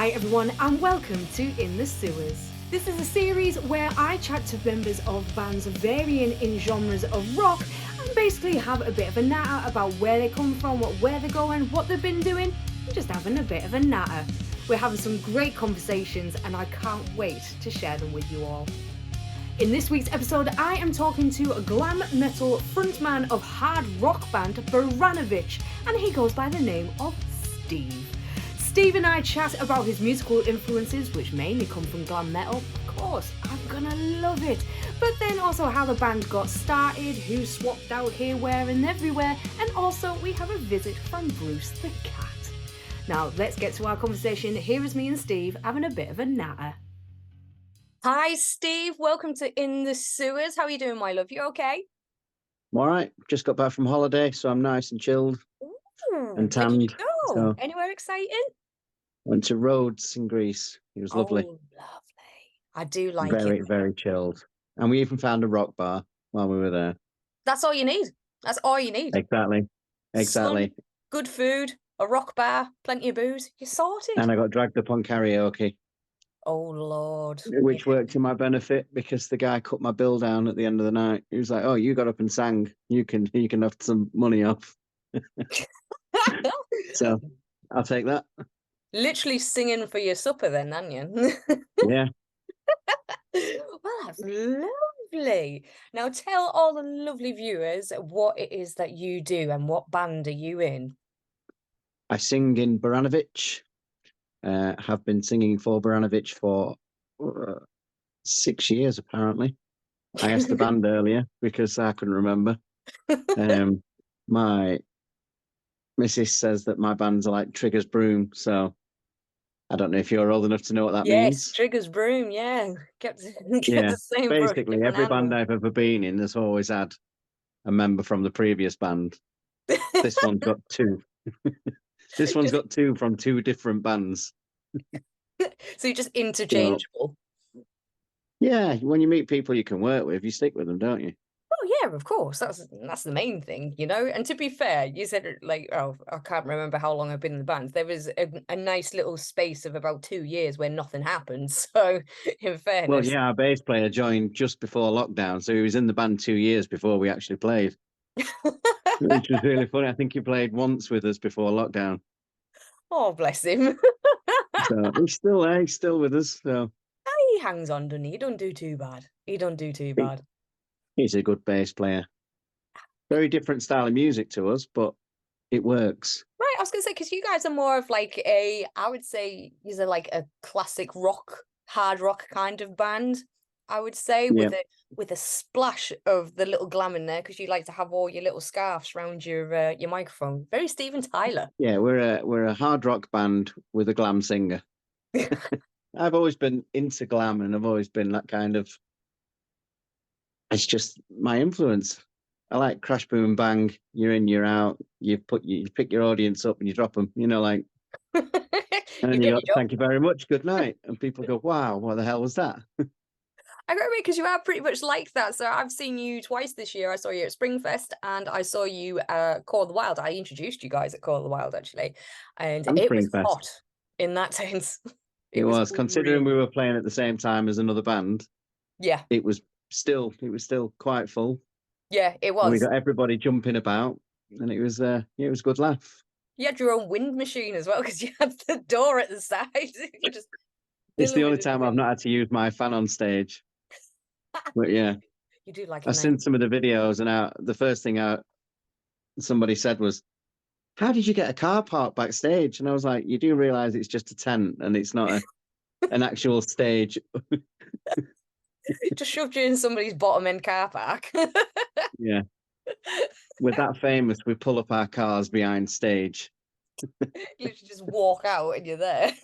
Hi everyone and welcome to In the Sewers. This is a series where I chat to members of bands varying in genres of rock and basically have a bit of a natter about where they come from, where they're going, what they've been doing, and just having a bit of a natter. We're having some great conversations and I can't wait to share them with you all. In this week's episode, I am talking to a glam metal frontman of hard rock band Baranovich, and he goes by the name of Steve. Steve and I chat about his musical influences, which mainly come from glam metal. Of course, I'm gonna love it. But then also how the band got started, who swapped out here, where and everywhere, and also we have a visit from Bruce the cat. Now let's get to our conversation. Here is me and Steve having a bit of a natter. Hi Steve, welcome to In the Sewers. How are you doing, my love? You okay? I'm all right. Just got back from holiday, so I'm nice and chilled and Where did you tanned. go? So Anywhere exciting? went to Rhodes in Greece. It was lovely. Oh, lovely. I do like Very, it. very chilled. And we even found a rock bar while we were there. That's all you need. That's all you need. Exactly. Sun, good food, a rock bar, plenty of booze. You're sorted. And I got dragged up on karaoke. Oh, Lord. Which worked to my benefit because the guy cut my bill down at the end of the night. He was like, "Oh, you got up and sang. You can have some money off." So I'll take that. Literally singing for your supper then, aren't you? Yeah. Well, that's lovely. Now tell all the lovely viewers what it is that you do and what band are you in? I sing in Baranovich. Have been singing for Baranovich for 6 years, apparently. I asked the band earlier because I couldn't remember. My missus says that my bands are like Trigger's Broom, so I don't know if you're old enough to know what that means. Yes, Trigger's Broom, yeah. Kept Yeah, the same brush, basically different every band handle. I've ever been in has always had a member from the previous band. This one's got two. This one's got two from two different bands. So you're just interchangeable. Yeah, when you meet people you can work with, you stick with them, don't you? Oh yeah, of course. That's the main thing, you know. And to be fair, you said like, oh, I can't remember how long I've been in the band. There was a nice little space of about 2 years where nothing happened. So, in fairness, Well, yeah, our bass player joined just before lockdown, so he was in the band 2 years before we actually played, which was really funny. I think he played once with us before lockdown. Oh, bless him. So he's still there, he's still with us. So He hangs on, doesn't he? He don't do too bad. He don't do too bad. he's a good bass player. Very different style of music to us, but it works. Right, I was gonna say, because you guys are more of like I would say you're like a classic rock, hard rock kind of band. I would say Yeah. with a splash of the little glam in there, because you like to have all your little scarves around your microphone. Very Steven Tyler. Yeah, we're a hard rock band with a glam singer. I've always been into glam, and I've always been that kind of. It's just my influence. I like crash, boom, bang. You're in, you're out. You pick your audience up and you drop them. You know, like. And then you go, "Thank you very much. Good night." And people go, "Wow, what the hell was that?" I got it because you are pretty much like that. So I've seen you twice this year. I saw you at Springfest and I saw you at Call of the Wild. I introduced you guys at Call of the Wild actually, and it was Springfest. hot in that sense. It was considering we were playing at the same time as another band. Yeah, it was still quite full. Yeah, it was. And we got everybody jumping about, and it was a good laugh. You had your own wind machine as well because you had the door at the side. It's the only time I've not had to use my fan on stage. But yeah, you do like. I've seen some of the videos, and the first thing somebody said was, "How did you get a car park backstage?" And I was like, "You do realise it's just a tent, and it's not an actual stage." Just shoved you in somebody's bottom end car park. Yeah. We're that famous, we pull up our cars behind stage. Literally just walk out and you're there.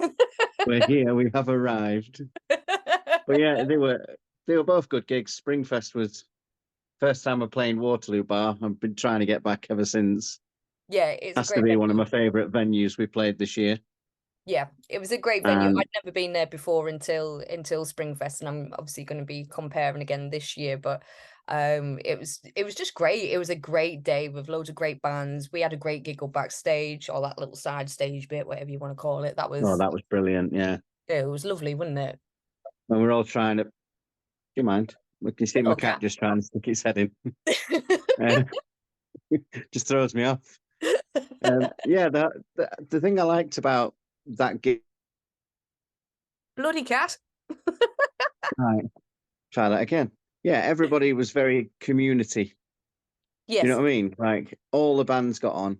We're here, we have arrived. But yeah, they were both good gigs. Springfest was first time I'm playing Waterloo Bar. I've been trying to get back ever since. Yeah, it's has to be one of my favourite venues we played this year. Yeah, it was a great venue. I'd never been there before until Springfest, and I'm obviously going to be comparing again this year. But It was just great. It was a great day with loads of great bands. We had a great giggle backstage, or that little side stage bit, whatever you want to call it. Oh, that was brilliant. Yeah. It was lovely, wasn't it? And we're all trying to, do you mind? We can see my Little cat cat. just trying to stick its head in. Uh, just throws me off. Yeah, the thing I liked about that gig. Bloody cat. Right, try that again. Yeah, everybody was very community. Yes. You know what I mean? Like all the bands got on.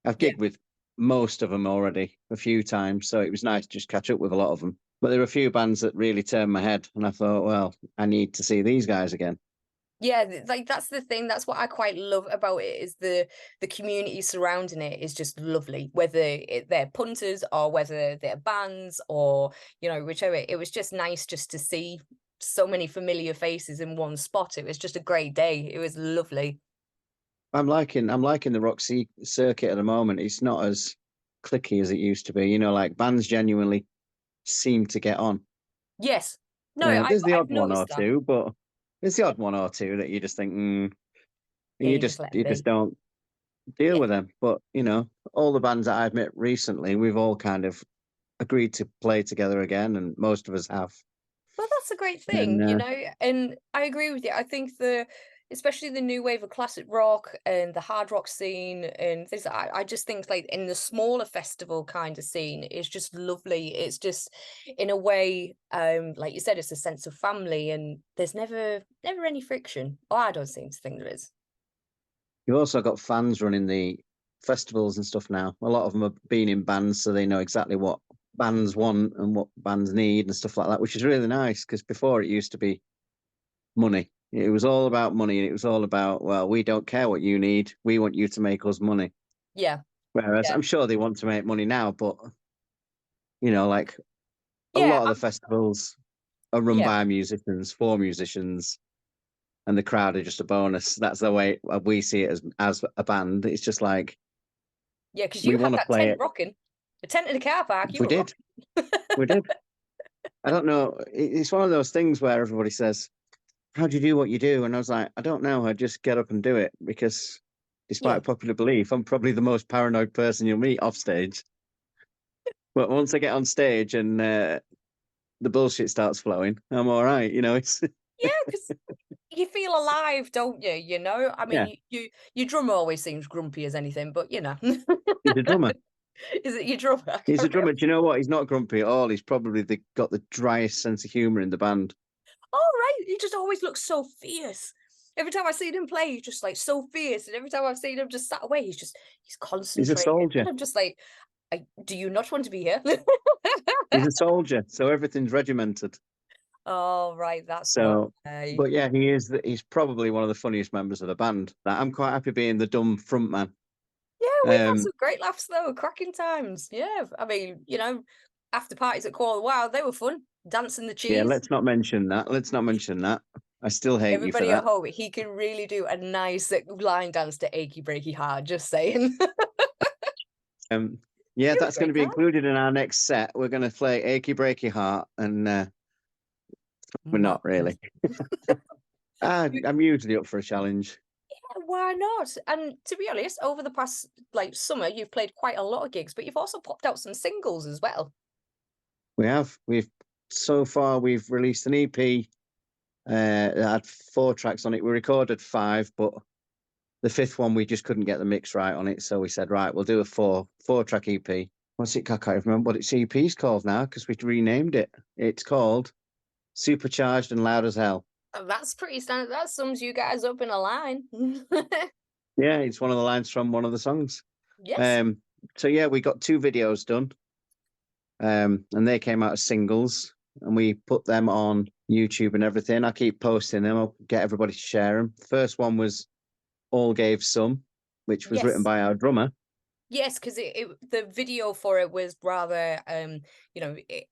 I've Yeah. gigged with most of them already a few times, so it was nice to just catch up with a lot of them. But there were a few bands that really turned my head, and I thought, well, I need to see these guys again. Yeah, like that's the thing. That's what I quite love about it, is the community surrounding it is just lovely. Whether they're punters or whether they're bands or whichever. It was just nice just to see so many familiar faces in one spot. It was just a great day. It was lovely. I'm liking the Roxy circuit at the moment. It's not as clicky as it used to be. You know, like bands genuinely seem to get on. Yes. No, I've There's the odd one or noticed that. two, but there's the odd one or two that you just think, and Yeah, you you just just let you them just be. don't deal Yeah. with them. But all the bands that I've met recently, we've all kind of agreed to play together again, and most of us have. Well, that's a great And thing, and I agree with you. I think especially the new wave of classic rock and the hard rock scene and things, I just think like in the smaller festival kind of scene is just lovely. It's just in a way, like you said, it's a sense of family, and there's never any friction. Oh, I don't seem to think there is. you've also got fans running the festivals and stuff now. A lot of them have been in bands, so they know exactly what bands want and what bands need and stuff like that, which is really nice because before it used to be money. It was all about money, and it was all about, well, we don't care what you need. We want you to make us money. Yeah. Whereas Yeah. I'm sure they want to make money now, but like a Yeah. lot of the festivals are run Yeah. by musicians for musicians, and the crowd are just a bonus. That's the way we see it as a band. It's just like Yeah, because we you had want to that play tent it. rocking. The tent in the car park, you We were did, rocking. we did. I don't know. It's one of those things where everybody says, "How do you do what you do?" And I was like, I don't know. I just get up and do it because, Yeah. despite popular belief, I'm probably the most paranoid person you'll meet off stage. But once I get on stage and the bullshit starts flowing, I'm all right. It's Yeah, because you feel alive, don't you? I yeah. mean, your drummer always seems grumpy as anything, but He's a drummer. is it your drummer? I He's a can't remember. drummer. Do you know what? He's not grumpy at all. He's probably got the driest sense of humor in the band. Oh, right. He just always looks so fierce. Every time I see him play, he's just like so fierce, and every time I've seen him just sat away, he's He's a concentrated. And soldier. I'm just like, do you not want to be here? He's a soldier. So everything's regimented. Oh, right, that's So, why. but yeah, he's probably one of the funniest members of the band. That I'm quite happy being the dumb frontman. Yeah, we've had Um, some great laughs though, cracking times. Yeah, I mean, after parties at Call Wow, they were fun. Dancing the yeah, cheese. let's not mention that. Let's not mention that. I still hate you for Everybody at that. home, he can really do a nice line dance to Achy Breaky Heart, just saying. Yeah, It was a that's going to great be time. included in our next set. We're going to play "Achy Breaky Heart," and we're not Madness. really. I'm usually up for a challenge. Why not? And to be honest, over the past summer, you've played quite a lot of gigs, but you've also popped out some singles as well. We've released an EP. It had 4 tracks on it. We recorded 5, but the 5th one we just couldn't get the mix right on it. So we said, right, we'll do a 4-track EP. What's it? I can't remember what its EP's called now because we renamed it. It's called Supercharged and Loud as Hell. That's pretty standard. That sums you guys up in a line. Yeah, it's one of the lines from one of the songs. Yes. So yeah, we got 2 videos done. And they came out as singles, and we put them on YouTube and everything. I keep posting them. I'll get everybody to share them. The first one was All Gave Some, which was written Yes. by our drummer. Yes, because the video for it was rather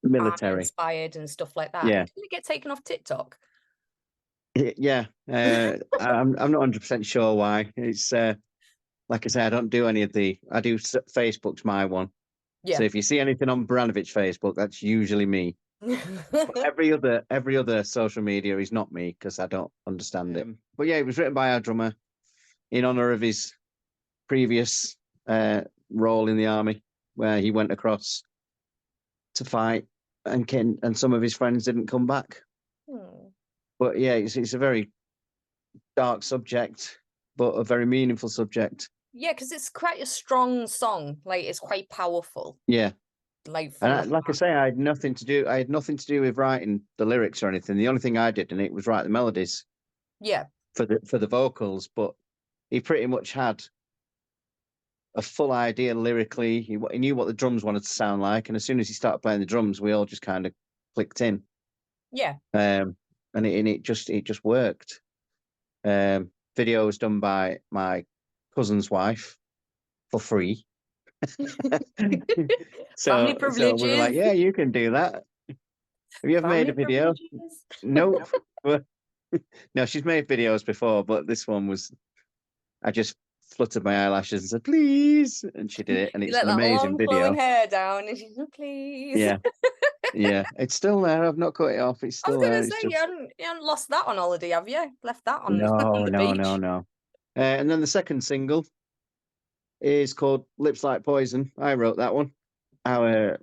Military. inspired and stuff like that. Yeah. And didn't it get taken off TikTok? Yeah. I'm not 100% sure why. It's like I say, I don't do any of Facebook's my one. Yeah. So if you see anything on Baranovich Facebook, that's usually me. Every other social media is not me because I don't understand it. But yeah, it was written by our drummer in honor of his previous role in the army, where he went across to fight, and some of his friends didn't come back. But yeah, it's a very dark subject, but a very meaningful subject. Yeah, because it's quite a strong song. Like, it's quite powerful. Yeah. Like, And like I say, I had nothing to do with writing the lyrics or anything. The only thing I did in it was write the melodies. Yeah. For the vocals, but he pretty much had a full idea lyrically. He knew what the drums wanted to sound like, and as soon as he started playing the drums, we all just kind of clicked in. Yeah. And it just worked. Video was done by my cousin's wife for free. Family So we were like, yeah, you can do that. Have you ever made a video? No. No, she's made videos before, but this one was, I just fluttered my eyelashes and said, please. And she did it. And it's an amazing video. Flowing hair down and she said, please. Yeah. Yeah. It's still there. I've not cut it off. It's still there. I was going to say, you haven't lost that on holiday, have you? Left that on No, the no, beach? no. And then the second single is called Lips Like Poison. I wrote that one. Our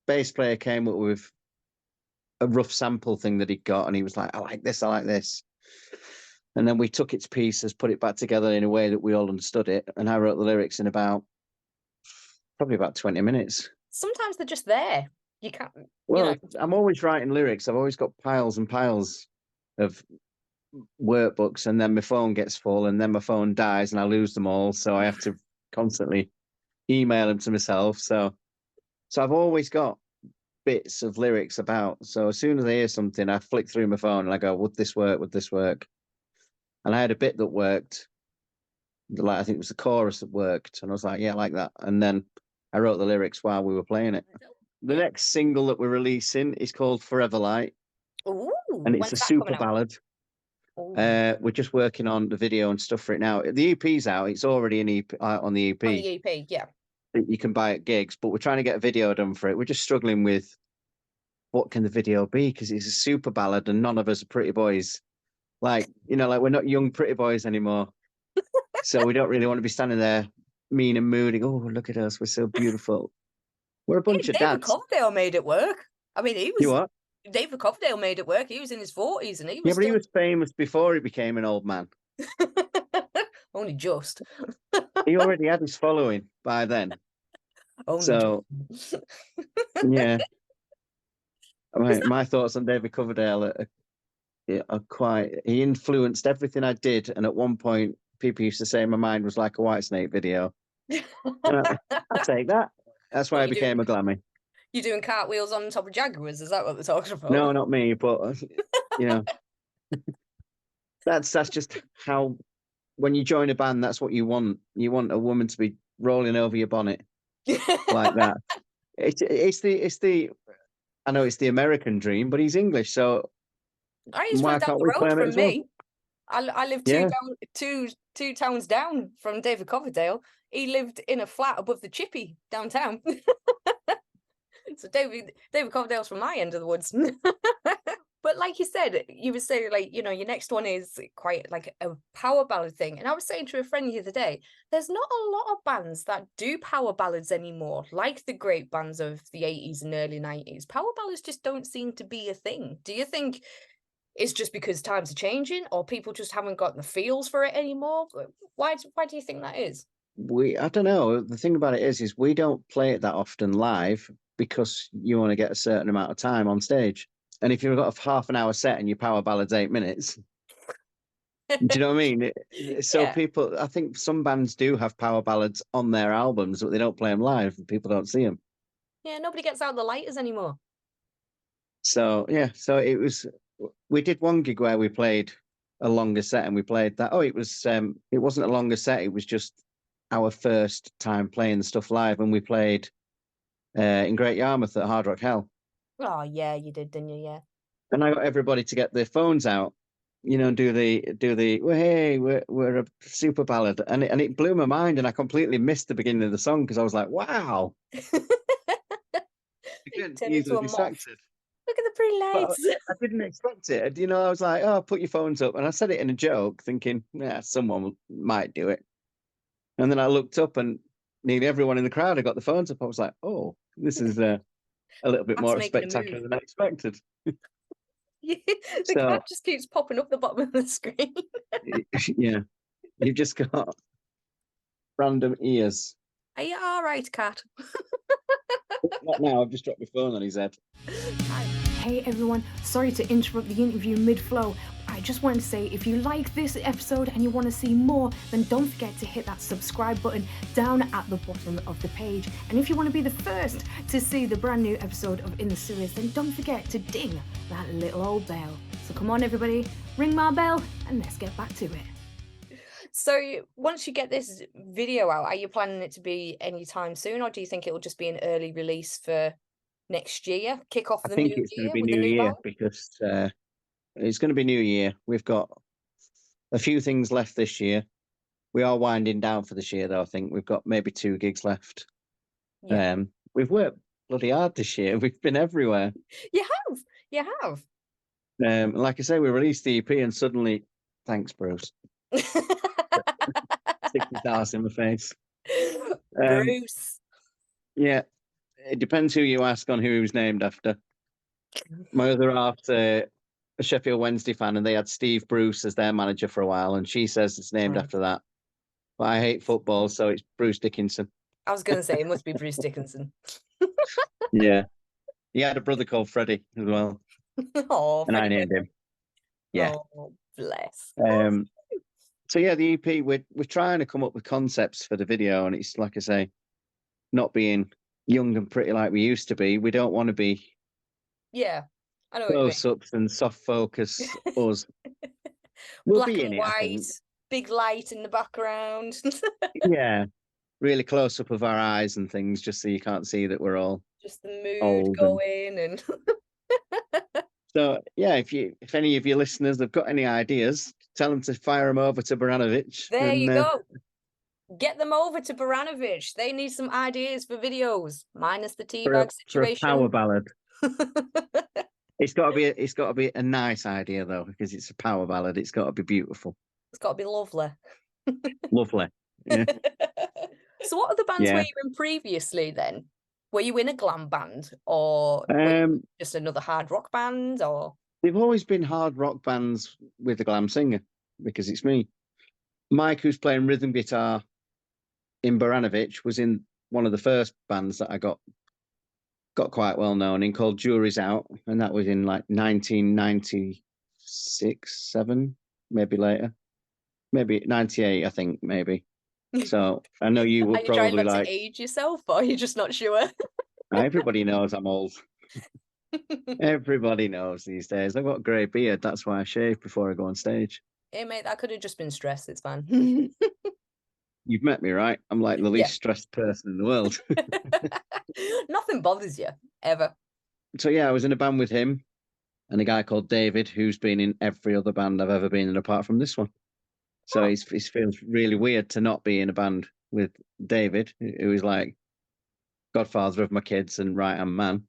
bass player came up with a rough sample thing that he'd got, and he was like, I like this. And then we took it to pieces, put it back together in a way that we all understood it. And I wrote the lyrics in probably about 20 minutes. Sometimes they're just there. You can't. Well, I'm always writing lyrics. I've always got piles and piles of workbooks, and then my phone gets full, and then my phone dies and I lose them all. So I have to constantly email them to myself. So I've always got bits of lyrics about. So as soon as I hear something, I flick through my phone and I go, would this work? Would this work? And I had a bit that worked. Like, I think it was the chorus that worked. And I was like, yeah, I like that. And then I wrote the lyrics while we were playing it. The next single that we're releasing is called Forever Light. Ooh, and it's a super ballad. We're just working on the video and stuff for it now. The EP's out. It's already an EP on the EP. On the EP, yeah. You can buy at gigs, but we're trying to get a video done for it. We're just struggling with what can the video be, because it's a super ballad and none of us are pretty boys. Like, we're not young pretty boys anymore. So we don't really want to be standing there mean and moody. Oh, look at us. We're so beautiful. We're a bunch of dads. David Coverdale made it work. I mean, he was... You what? David Coverdale made it work. He was in his 40s and he was... Yeah, but he was famous before he became an old man. Only just. He already had his following by then. So, yeah. My thoughts on David Coverdale are quite... He influenced everything I did, and at one point, people used to say my mind was like a Whitesnake video. I'll take that. That's why I became a glammy. You're doing cartwheels on top of Jaguars? Is that what they're talking about? No, not me, but that's just how, when you join a band, that's what you want. You want a woman to be rolling over your bonnet like that. It's the I know it's the American dream, but he's English, so he's why down can't the we road play him from as well? me. I live two towns down from David Coverdale. He lived in a flat above the Chippy downtown. So David Coverdale's from my end of the woods. But like you said, you were saying, like, your next one is quite like a power ballad thing. And I was saying to a friend the other day, there's not a lot of bands that do power ballads anymore, like the great bands of the 80s and early 90s. Power ballads just don't seem to be a thing. Do you think it's just because times are changing, or people just haven't got the feels for it anymore? Why do you think that is? I don't know. The thing about it is we don't play it that often live, because you want to get a certain amount of time on stage. And if you've got a half an hour set and your power ballad's 8 minutes, do you know what I mean? So people, I think some bands do have power ballads on their albums, but they don't play them live and people don't see them. Yeah, nobody gets out the lighters anymore. So, we did one gig where we played a longer set, and we played that. It wasn't a longer set. It was just our first time playing the stuff live. And we played in Great Yarmouth at Hard Rock Hell. Oh yeah, you did, didn't you? Yeah. And I got everybody to get their phones out, and do the well, hey, we're a super ballad, and it blew my mind, and I completely missed the beginning of the song because I was like, wow. Turned into a moth. Look at the pretty But lights. I didn't expect it. You know, I was like, "Oh, put your phones up," and I said it in a joke, thinking, "Yeah, someone might do it." And then I looked up, and nearly everyone in the crowd had got the phones up. I was like, "Oh, this is a little bit Cat's more making a spectacular move. than I expected." The So cat just keeps popping up the bottom of the screen. yeah, you've just got random ears. Are you all right, cat? Not now. I've just dropped my phone on his head. Hi. Hey everyone, sorry to interrupt the interview mid-flow. I just wanted to say, if you like this episode and you want to see more, then don't forget to hit that subscribe button down at the bottom of the page. And if you want to be the first to see the brand new episode of In the Sewers, then don't forget to ding that little old bell. So come on everybody, ring my bell and let's get back to it. So once you get this video out, are you planning it to be anytime soon, or do you think it will just be an early release for next year? Kick off I the think new it's going to year be with the New new Year band? because it's going to be New Year. We've got a few things left this year. We are winding down for this year, though. I think we've got maybe 2 gigs left. Yeah. We've worked bloody hard this year. We've been everywhere. You have. You have. Like I say, we released the EP and suddenly, thanks, Bruce. Stick his ass in my face. Bruce. Yeah, it depends who you ask on who he was named after. My other half's a Sheffield Wednesday fan, and they had Steve Bruce as their manager for a while, and she says it's named Right. after that. But I hate football, so it's Bruce Dickinson. I was going to say it must be Bruce Dickinson. Yeah. He had a brother called Freddie as well, Oh, and I Freddie named him. Yeah. Oh, bless. So yeah, the EP, we're trying to come up with concepts for the video, and it's like I say, not being young and pretty like we used to be. We don't want to be Yeah, I know what you mean. close-ups and soft focus us. We'll Black be in and it, I white, think. big light in the background. Yeah, really close up of our eyes and things, just so you can't see that we're all Just the mood old. going and So yeah, if any of your listeners have got any ideas, tell them to fire them over to Baranovich. there you and, go. Get them over to Baranovich. They need some ideas for videos, minus the for teabag a power situation. ballad. It's got to be a nice idea though, because it's a power ballad. It's got to be beautiful, It's got to be lovely. lovely. Yeah. So what other bands were Yeah. you in previously then? Were you in a glam band or were you just another hard rock band or? They've always been hard rock bands with a glam singer because it's me. Mike, who's playing rhythm guitar in Baranovich, was in one of the first bands that I got quite well known in called Jury's Out, and that was in like 1996, 7, maybe later, maybe 98, I think, maybe. So I know you Are would you trying probably not like. to age yourself or are you just not sure? Everybody knows I'm old. Everybody knows these days. I've got a grey beard. That's why I shave before I go on stage. Hey mate, that could have just been stress. It's fine. You've met me, right? I'm like the Yeah. least stressed person in the world. Nothing bothers you ever. So yeah, I was in a band with him and a guy called David, who's been in every other band I've ever been in apart from this one. So Oh. it feels really weird to not be in a band with David, who is like godfather of my kids and right-hand man.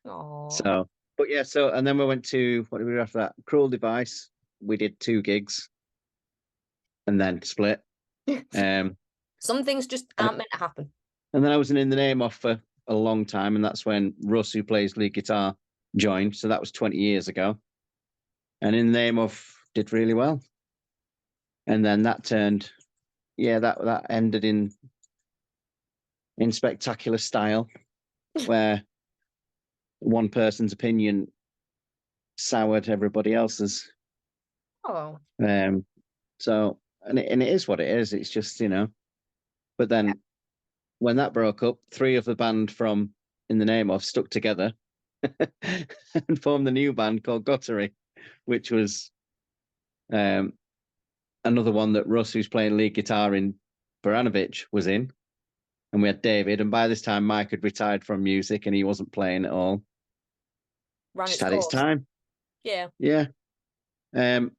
Aw. So, but yeah, so, and then we went to, what did we do after that? Cruel Device. We did 2 gigs and then split. Some things just aren't meant to happen. And then I was in the Name Off for a long time, and that's when Russ, who plays lead guitar, joined. So that was 20 years ago. And In the Name Of did really well. And then that turned, yeah, that ended in spectacular style, where one person's opinion soured everybody else's. Oh. So, and it is what it is. It's just, but then when that broke up, 3 of the band from In the Name Of stuck together and formed the new band called Gottery, which was another one that Russ, who's playing lead guitar in Baranovich, was in. And we had David, and by this time Mike had retired from music and he wasn't playing at all. Ran Just its had its course. time. Yeah. Yeah. And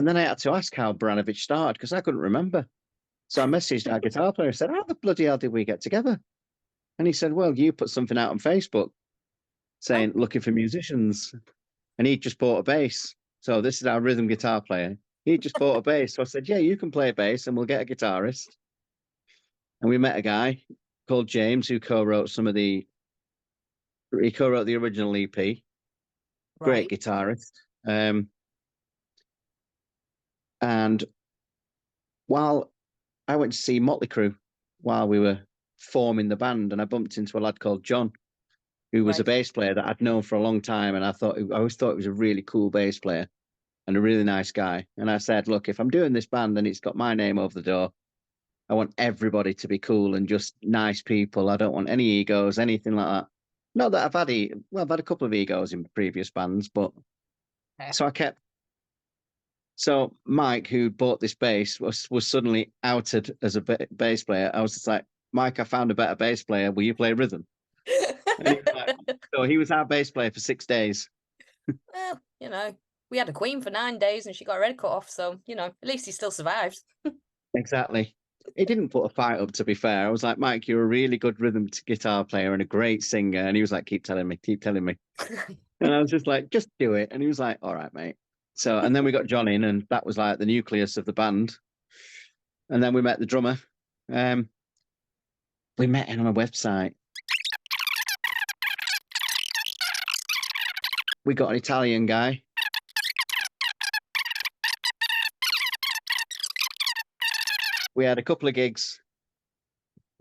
then I had to ask how Baranovich started because I couldn't remember. So I messaged our guitar player and said, "How the bloody hell did we get together?" And he said, "Well, you put something out on Facebook." saying, looking for musicians. And he just bought a bass. So this is our rhythm guitar player. He just bought a bass. So I said, yeah, you can play bass and we'll get a guitarist. And we met a guy called James who co-wrote the original EP. Great guitarist. And while I went to see Motley Crue while we were forming the band, and I bumped into a lad called John, who was a bass player that I'd known for a long time. And I always thought he was a really cool bass player and a really nice guy. And I said, look, if I'm doing this band and it's got my name over the door, I want everybody to be cool and just nice people. I don't want any egos, anything like that. Not that I've had a couple of egos in previous bands, but so Mike, who bought this bass, was suddenly outed as a bass player. I was just like, Mike, I found a better bass player. Will you play rhythm? So he was our bass player for 6 days. Well, we had a queen for 9 days and she got her head cut off. So, at least he still survived. Exactly. He didn't put a fight up, to be fair. I was like, Mike, you're a really good rhythm guitar player and a great singer. And he was like, keep telling me. And I was just like, just do it. And he was like, all right, mate. So, and then we got John in, and that was like the nucleus of the band. And then we met the drummer. We met him on a website. We got an Italian guy. We had a couple of gigs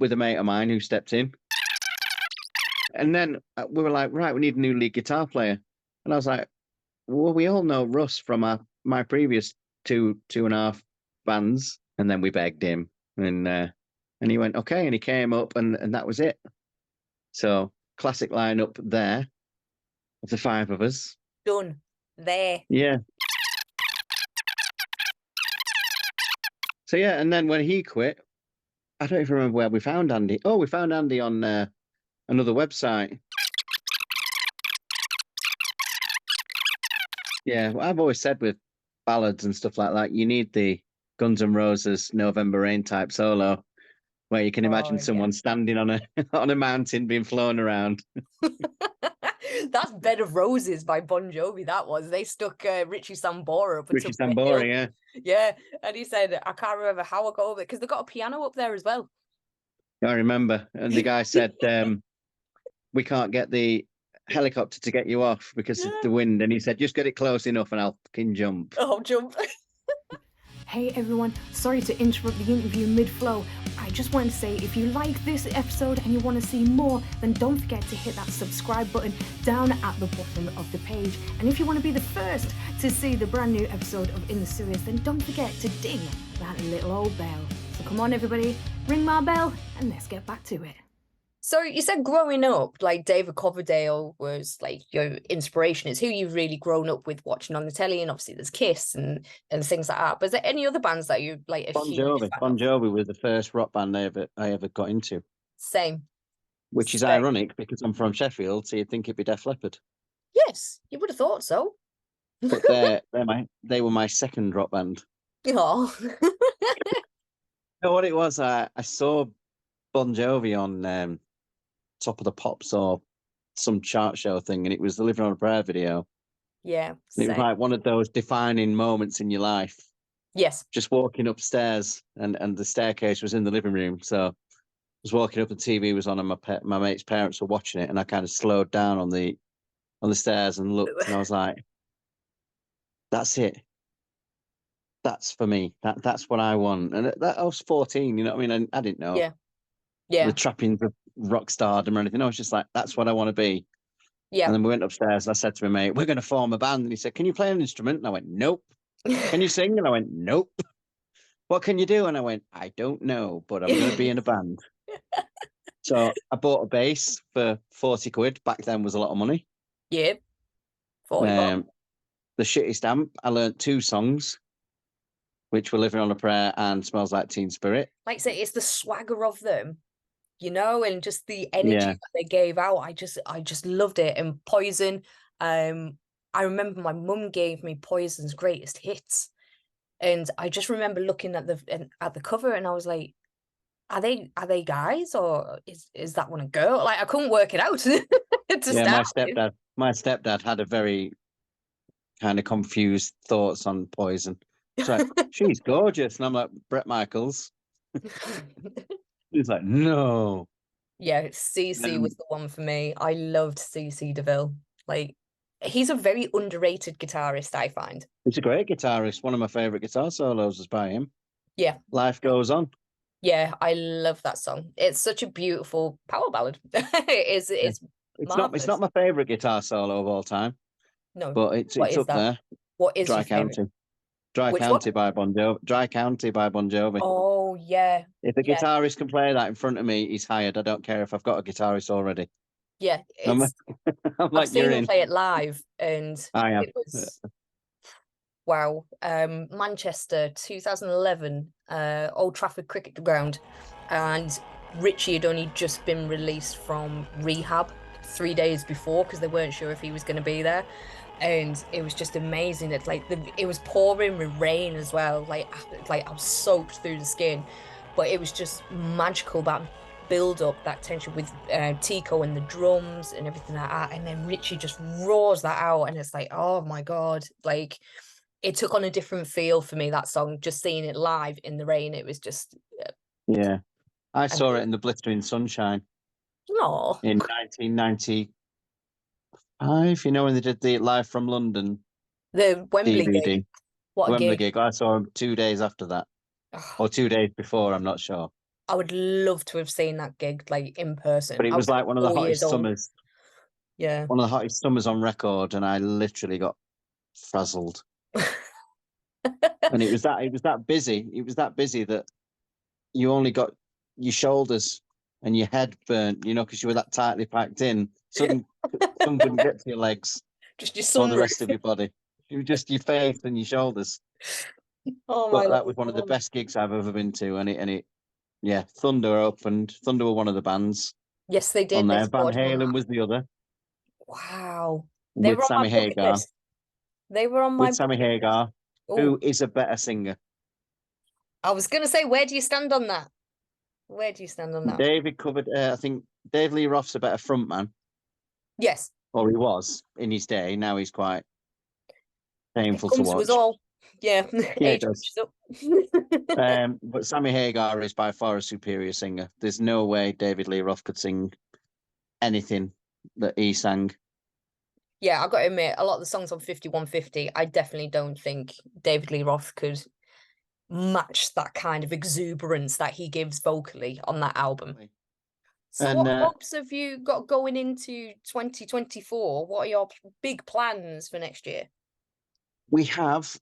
with a mate of mine who stepped in. And then we were like, right, we need a new lead guitar player. And I was like, well, we all know Russ from my previous two and a half bands. And then we begged him. And he went, okay. And he came up and that was it. So classic lineup there of the 5 of us. Done. There. Yeah. So yeah, and then when he quit, I don't even remember where we found Andy. Oh, we found Andy on another website. Yeah, well, I've always said with ballads and stuff like that, you need the Guns N' Roses November Rain type solo, where you can imagine someone standing on a mountain being flown around. That's Bed of Roses by Bon Jovi. That was. They stuck Richie Sambora up. Richie Sambora, yeah. Yeah, and he said, I can't remember how I got over it, because they got a piano up there as well. I remember. And the guy said, we can't get the helicopter to get you off because of the wind. And he said, just get it close enough and I'll fucking jump. Oh, jump. Hey everyone, sorry to interrupt the interview mid-flow. I just wanted to say, if you like this episode and you want to see more, then don't forget to hit that subscribe button down at the bottom of the page. And if you want to be the first to see the brand new episode of In the Sewers, then don't forget to ding that little old bell. So come on everybody, ring my bell and let's get back to it. So you said growing up, like David Coverdale was like your inspiration. It's who you've really grown up with watching on the telly, and obviously there's Kiss and things like that. But is there any other bands that you like? Bon Jovi was the first rock band I ever got into. Same. Which is ironic because I'm from Sheffield, so you'd think it'd be Def Leppard. Yes, you would have thought so. But they were my second rock band. Oh. You know what it was? I saw Bon Jovi on Top of the Pops or some chart show thing, and it was the Living on a Prayer video. Yeah. It was like one of those defining moments in your life. Yes. Just walking upstairs, and the staircase was in the living room. So I was walking up, and TV was on, and my mate's parents were watching it, and I kind of slowed down on the stairs and looked, and I was like, "That's it. That's for me. That's what I want." And I was 14. You know what I mean? I didn't know. Yeah. The trappings of rock stardom or anything. I was just like, that's what I want to be. Yeah. And then we went upstairs and I said to my mate, we're going to form a band. And he said, can you play an instrument? And I went, nope. Can you sing? And I went, nope. What can you do? And I went, I don't know, but I'm going to be in a band. So I bought a bass for 40 quid. Back then was a lot of money. Yeah. 40 the shittest amp. I learned 2 songs, which were Living on a Prayer and Smells Like Teen Spirit. Like I say, it's the swagger of them, and just the energy that they gave out. I just loved it. And Poison, I remember my mum gave me Poison's greatest hits, and I just remember looking at the cover, and I was like, are they guys, or is that one a girl? Like, I couldn't work it out. to Yeah, start with. my stepdad had a very kind of confused thoughts on Poison. It's like, she's gorgeous. And I'm like, Brett Michaels. He's like, no. Yeah, CC was the one for me. I loved CC DeVille. Like, he's a very underrated guitarist, I find. He's a great guitarist. One of my favorite guitar solos is by him. Yeah. Life Goes On. Yeah, I love that song. It's such a beautiful power ballad. It's It's not marvelous. my favorite guitar solo of all time, No, but what it's is up that? there. What is Dry your favorite? County. Dry Which County one? by Bon Jovi. Dry County by Bon Jovi. Oh yeah, If a yeah, guitarist can play that in front of me, he's hired. I don't care if I've got a guitarist already. yeah. I'm, It's I'm I've like, seen you're him in. play it live, and I am. it was wow. Manchester, 2011, Old Trafford Cricket Ground, and Richie had only just been released from rehab 3 days before because they weren't sure if he was going to be there. And it was just amazing. It's like it was pouring with rain as well. Like I was soaked through the skin, but it was just magical, that build up, that tension with Tico and the drums and everything like that. And then Richie just roars that out, and it's like, oh my god, like it took on a different feel for me, that song. Just seeing it live in the rain, it was just Yeah. I saw it amazing. in the blistering sunshine No, in 1995. You know, when they did the Live from London the Wembley gig, DVD, what a Wembley gig! gig. I saw him 2 days after that, Oh, or 2 days before. I'm not sure, I would love to have seen that gig like in person. but it I was was like one of the 4 years hottest old. summers, Yeah. on record, and I literally got frazzled. And it was that busy. It was that busy that you only got your shoulders and your head burnt, because you were that tightly packed in. Sun couldn't get to your legs Just your or the sunroof. rest of your body. It was just your face and your shoulders. Oh my But that Lord. was one of the best gigs I've ever been to, yeah, Thunder opened. Thunder were one of the bands Yes, they on did. They there. Van supported him on that. Halen was the other, Wow. They with were on my Sammy bucket Hagar. list. They were on my With Sammy bucket list. Hagar, Oh, who is a better singer. I was gonna say, where do you stand on that? Where do you stand on that? David covered. I think Dave Lee Roth's a better frontman, Yes. or he was in his day. Now he's quite It painful to comes to us watch. all. Yeah. Yeah, it Age does. catches up. But Sammy Hagar is by far a superior singer. There's no way David Lee Roth could sing anything that he sang. Yeah, I've got to admit, a lot of the songs on 5150, I definitely don't think David Lee Roth could match that kind of exuberance that he gives vocally on that album. So And what hopes have you got going into 2024? What are your big plans for next year? we have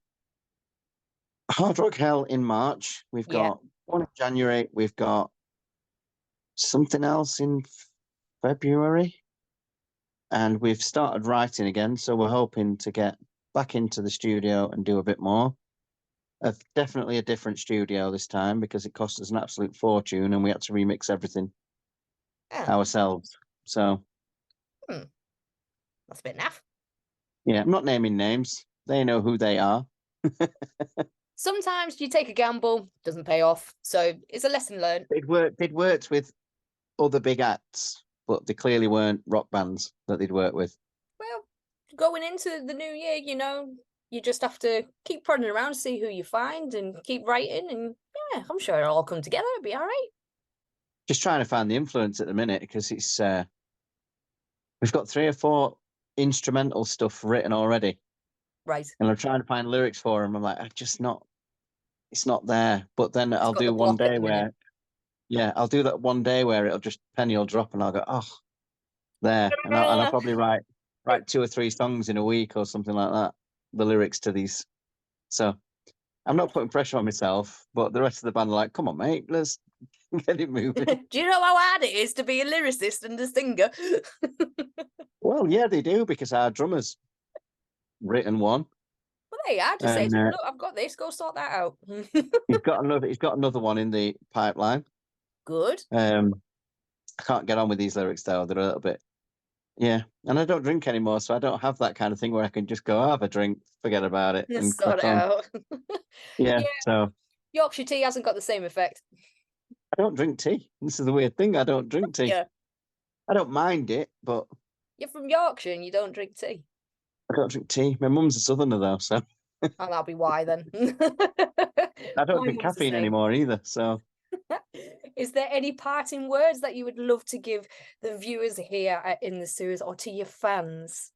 Hard Rock Hell in March. We've Yeah. got one in January. We've got something else in February. And we've started writing again. So we're hoping to get back into the studio and do a bit more. Definitely a different studio this time, because it cost us an absolute fortune and we had to remix everything ourselves. So that's a bit naff. Yeah, I'm not naming names. They know who they are. Sometimes you take a gamble, doesn't pay off. So it's a lesson learned. They'd worked with other big acts, but they clearly weren't rock bands that they'd worked with. Well, going into the new year, you just have to keep prodding around, see who you find, and keep writing. And yeah, I'm sure it'll all come together. It'll be all right. Just trying to find the influence at the minute, because it's we've got 3 or 4 instrumental stuff written already, Right. and I'm trying to find lyrics for them. I'm like, it's not there. But then I'll got the do one block at day the minute. where, yeah, I'll do that one day where it'll just penny will drop, and I'll go, oh, there, and I'll probably write 2 or 3 songs in a week or something like that. The lyrics to these. So I'm not putting pressure on myself, but the rest of the band are like, come on, mate, let's get it moving. Do you know how hard it is to be a lyricist and a singer? Well, yeah, they do, because our drummer's written one. Well, there you are. Just say, And look, I've got this. Go sort that out. he's got another one in the pipeline. Good. I can't get on with these lyrics though. They're a little bit, yeah. And I don't drink anymore, so I don't have that kind of thing where I can just go, have a drink, forget about it, and Sort crack it on. out. Yeah. So Yorkshire tea hasn't got the same effect. I don't drink tea. This is the weird thing. I don't drink tea. Yeah. I don't mind it, but You're from Yorkshire and you don't drink tea. I don't drink tea. My mum's a southerner though, so Oh, that'll be why then. I don't My drink mum's the caffeine same. anymore either. So Is there any parting words that you would love to give the viewers here in the series or to your fans?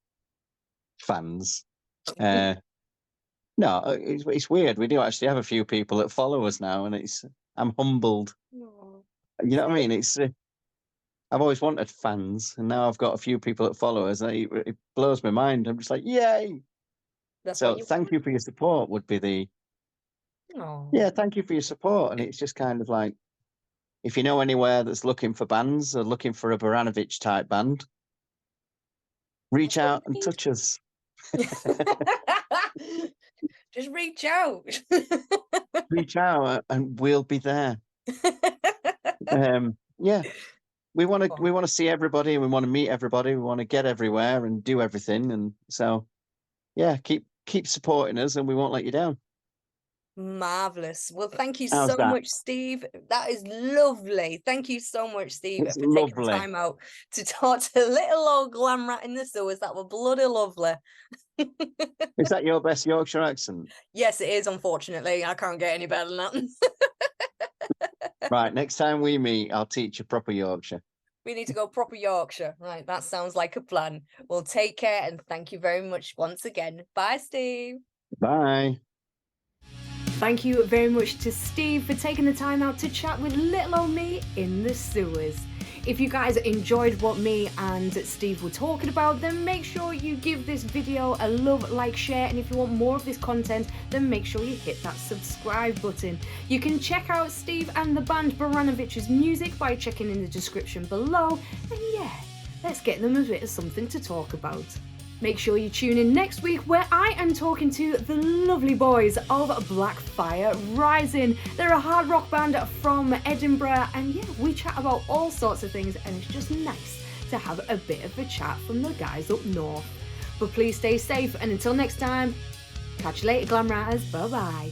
fans. No, it's weird. We do actually have a few people that follow us now, and I'm humbled. Aw. You know what I mean? I've always wanted fans, and now I've got a few people that follow us. And it blows my mind. I'm just like, yay! That's So what you thank you for your support would be want. yeah, thank you for your support. And it's just kind of like, if you know anywhere that's looking for bands or looking for a Baranovich type band, reach out and touch us. Just reach out. Reach out and we'll be there. Yeah, we want to see everybody, and we want to meet everybody. We want to get everywhere and do everything. And so, yeah, keep supporting us, and we won't let you down. Marvelous. Well, thank you How's so that? much, Steve. That is lovely. Thank you so much, Steve, It's for taking the lovely. time out to talk to little old GlamRat in the sewers. That were bloody lovely. Is that your best Yorkshire accent? Yes, it is, unfortunately. I can't get any better than that. Right, next time we meet, I'll teach you proper Yorkshire. We need to go proper Yorkshire. Right, that sounds like a plan. Well, take care and thank you very much once again. Bye, Steve. Bye. Thank you very much to Steve for taking the time out to chat with little old me in the sewers. If you guys enjoyed what me and Steve were talking about, then make sure you give this video a love, like, share, and if you want more of this content, then make sure you hit that subscribe button. You can check out Steve and the band Baranovich's music by checking in the description below, and yeah, let's get them a bit of something to talk about. Make sure you tune in next week where I am talking to the lovely boys of Blackfire Rising. They're a hard rock band from Edinburgh, and yeah, we chat about all sorts of things, and it's just nice to have a bit of a chat from the guys up north. But please stay safe, and until next time, catch you later, GlamRaters. Bye bye.